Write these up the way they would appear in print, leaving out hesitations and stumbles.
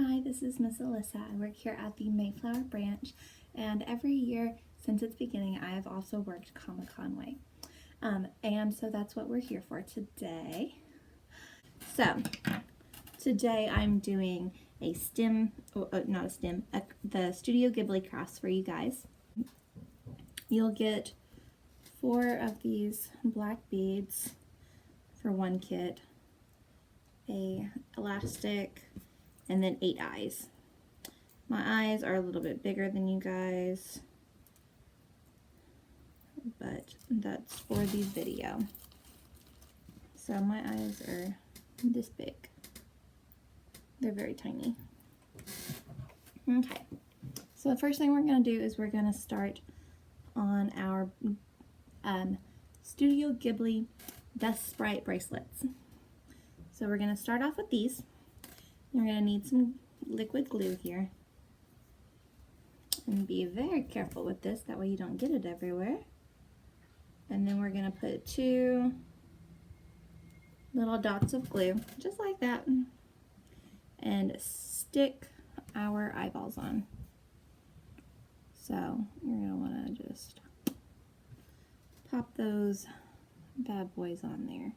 Hi, this is Miss Alyssa. I work here at the Mayflower branch, and every year since its beginning, I have also worked Comi-Conway. And so that's what we're here for today. So, today I'm doing a the Studio Ghibli crafts for you guys. You'll get 4 of these black beads for one kit, a elastic, and then 8 eyes. My eyes are a little bit bigger than you guys, but that's for the video. So my eyes are this big. They're very tiny. Okay, so the first thing we're going to do is we're going to start on our Studio Ghibli Dust Sprite bracelets. So we're going to start off with these. You're going to need some liquid glue here. And be very careful with this, that way you don't get it everywhere. And then we're going to put 2 little dots of glue, just like that, and stick our eyeballs on. So you're going to want to just pop those bad boys on there.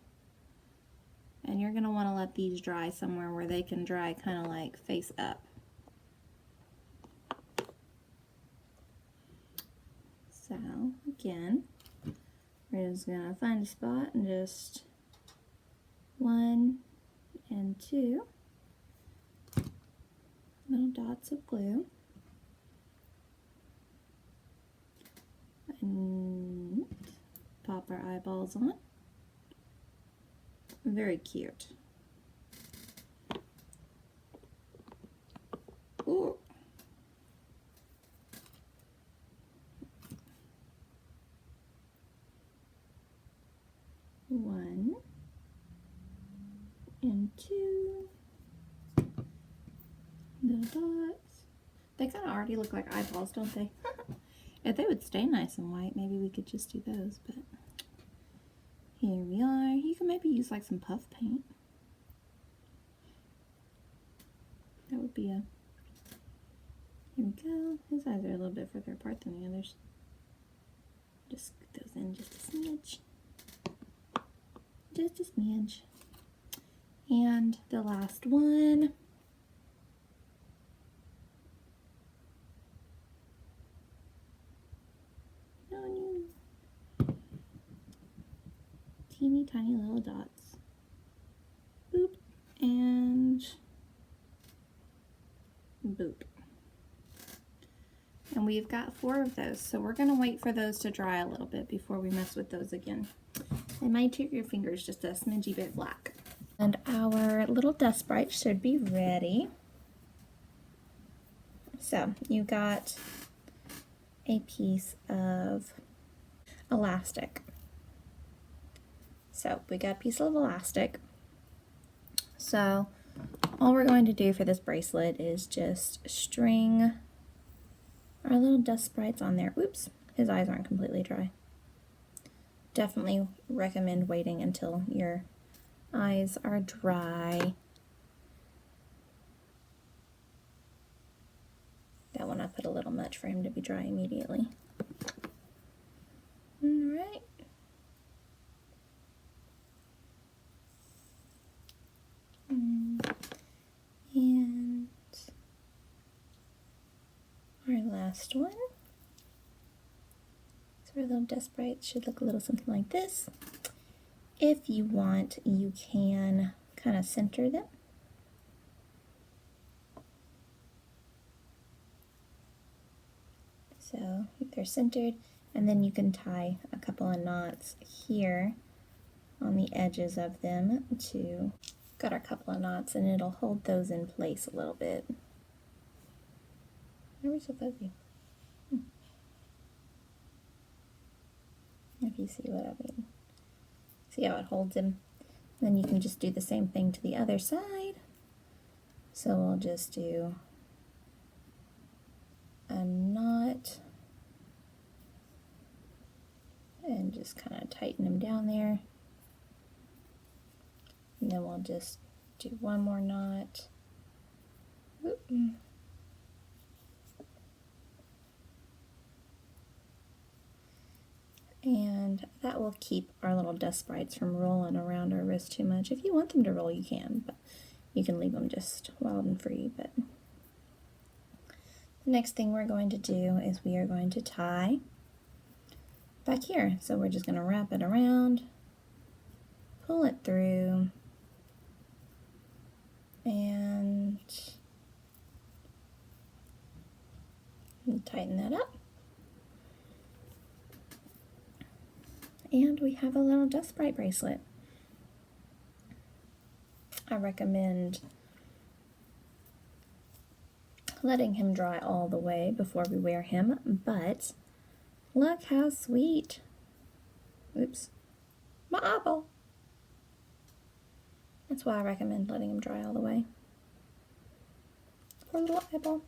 And you're going to want to let these dry somewhere where they can dry kind of like face up. So again, we're just going to find a spot and just 1 and 2 little dots of glue. And pop our eyeballs on. Very cute. Ooh. One and 2 little dots. They kind of already look like eyeballs, don't they? If they would stay nice and white, maybe we could just do those, but here we are. You can maybe use like some puff paint. That would be a... Here we go. His eyes are a little bit further apart than the others. Just scoot those in just a smidge. Just a smidge. And the last one. Teeny tiny little dots. Boop and boop. And we've got 4 of those, so we're going to wait for those to dry a little bit before we mess with those again. It might take your fingers just a smidgy bit black. And our little dust sprite should be ready. So you got a piece of elastic. So we got a piece of elastic. So all we're going to do for this bracelet is just string our little dust sprites on there. Oops, his eyes aren't completely dry. Definitely recommend waiting until your eyes are dry. That one I put a little much for him to be dry immediately. Alright. And our last one. So our little dust sprites should look a little something like this. If you want, you can kind of center them. So they're centered, and then you can tie a couple of knots here on the edges of them to got our couple of knots, and it'll hold those in place a little bit. Why are we so fuzzy? If you see what I mean. See how it holds him? Then you can just do the same thing to the other side. So we'll just do a knot and just kind of tighten him down there. And then we'll just do one more knot. And that will keep our little dust sprites from rolling around our wrist too much. If you want them to roll, you can, but you can leave them just wild and free. But the next thing we're going to do is we are going to tie back here. So we're just going to wrap it around, pull it through, and tighten that up. And we have a little dust sprite bracelet. I recommend letting him dry all the way before we wear him, but look how sweet. Oops, my eyeball. That's why I recommend letting him dry all the way. Poor little eyeball.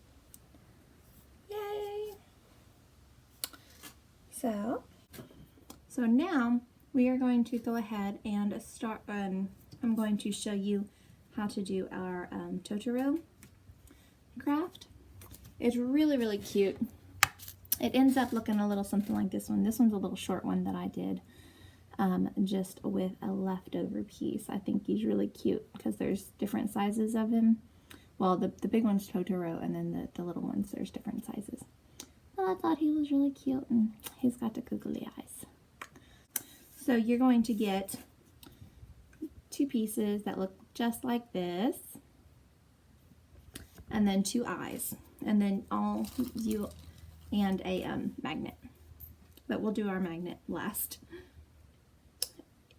Yay! So now we are going to go ahead and start, I'm going to show you how to do our Totoro craft. It's really, really cute. It ends up looking a little something like this one. This one's a little short one that I did just with a leftover piece. I think he's really cute because there's different sizes of him. Well, the big one's Totoro, and then the little ones, there's different sizes. But I thought he was really cute, and he's got the googly eyes. So you're going to get 2 pieces that look just like this, and then 2 eyes, and then and a magnet. But we'll do our magnet last.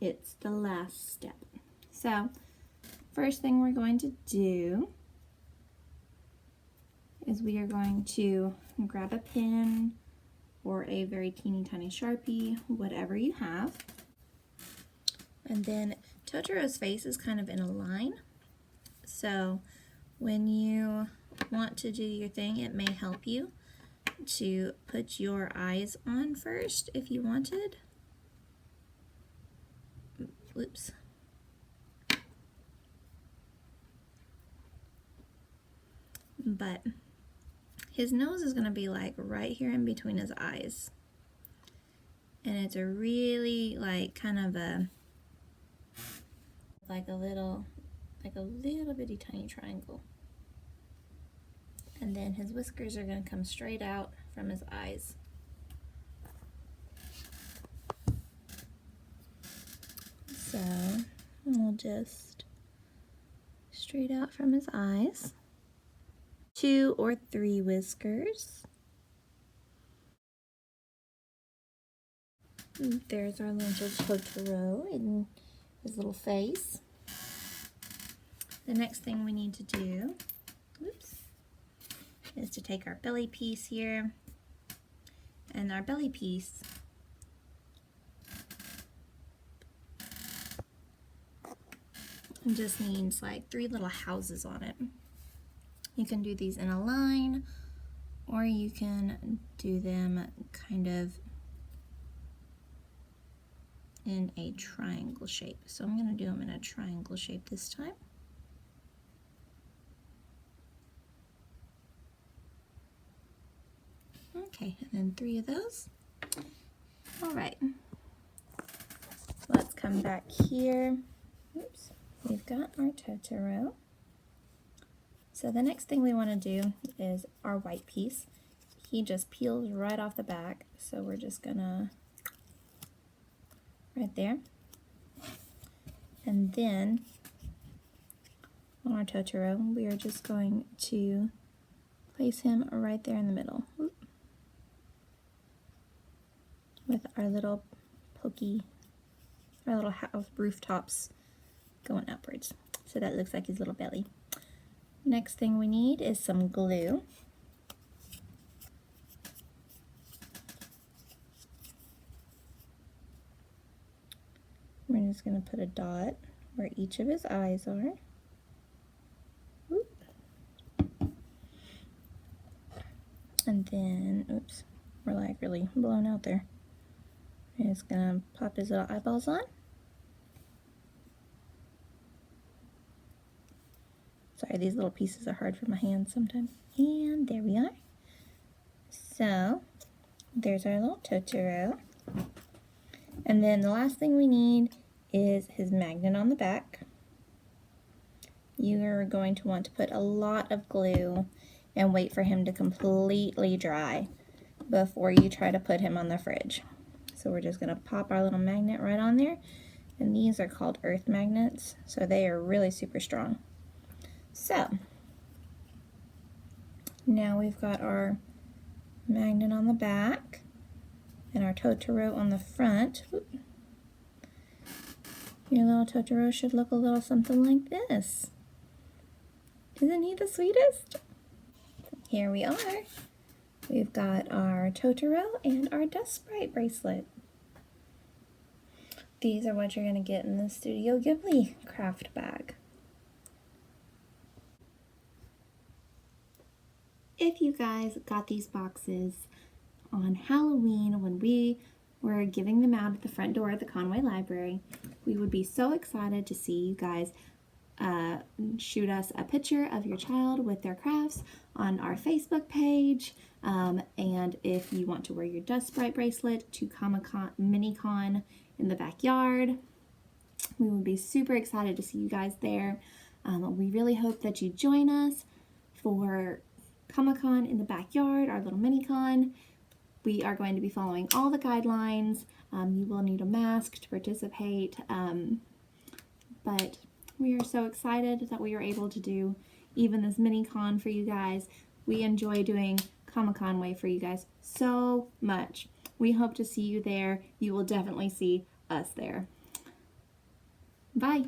It's the last step. So first thing we're going to do is we are going to grab a pen or a very teeny tiny Sharpie, whatever you have. And then Totoro's face is kind of in a line. So when you want to do your thing, it may help you to put your eyes on first if you wanted. Whoops. But his nose is going to be like right here in between his eyes. And it's a really like kind of a little bitty tiny triangle. And then his whiskers are going to come straight out from his eyes. So we'll just straight out from his eyes. 2 or 3 whiskers. There's our little Totoro in his little face. The next thing we need to do, is to take our belly piece here, and our belly piece just needs like 3 little houses on it. You can do these in a line, or you can do them kind of in a triangle shape. So I'm going to do them in a triangle shape this time. Okay, and then 3 of those. All right, let's come back here. Oops, we've got our Totoro. So the next thing we want to do is our white piece. He just peels right off the back, so we're just gonna, right there. And then on our Totoro, we are just going to place him right there in the middle. Oop. With our little pokey, our little house rooftops going upwards. So that looks like his little belly. Next thing we need is some glue. We're just going to put a dot where each of his eyes are. Oop. And then, oops, we're like really blown out there. I'm just going to pop his little eyeballs on. Sorry, these little pieces are hard for my hands sometimes. And there we are. So, there's our little Totoro. And then the last thing we need is his magnet on the back. You're going to want to put a lot of glue and wait for him to completely dry before you try to put him on the fridge. So we're just going to pop our little magnet right on there. And these are called earth magnets, so they are really super strong. So, now we've got our magnet on the back and our Totoro on the front. Your little Totoro should look a little something like this. Isn't he the sweetest? Here we are. We've got our Totoro and our Dust Sprite bracelet. These are what you're going to get in the Studio Ghibli craft bag. If you guys got these boxes on Halloween when we were giving them out at the front door of the Conway Library, we would be so excited to see you guys shoot us a picture of your child with their crafts on our Facebook page. And if you want to wear your Dust Sprite bracelet to Comic-Con, Mini-Con in the backyard, we would be super excited to see you guys there. We really hope that you join us for Comic-Con in the backyard, our little Mini-Con. We are going to be following all the guidelines. You will need a mask to participate, but we are so excited that we are able to do even this Mini-Con for you guys. We enjoy doing Comi-Conway for you guys so much. We hope to see you there. You will definitely see us there. Bye.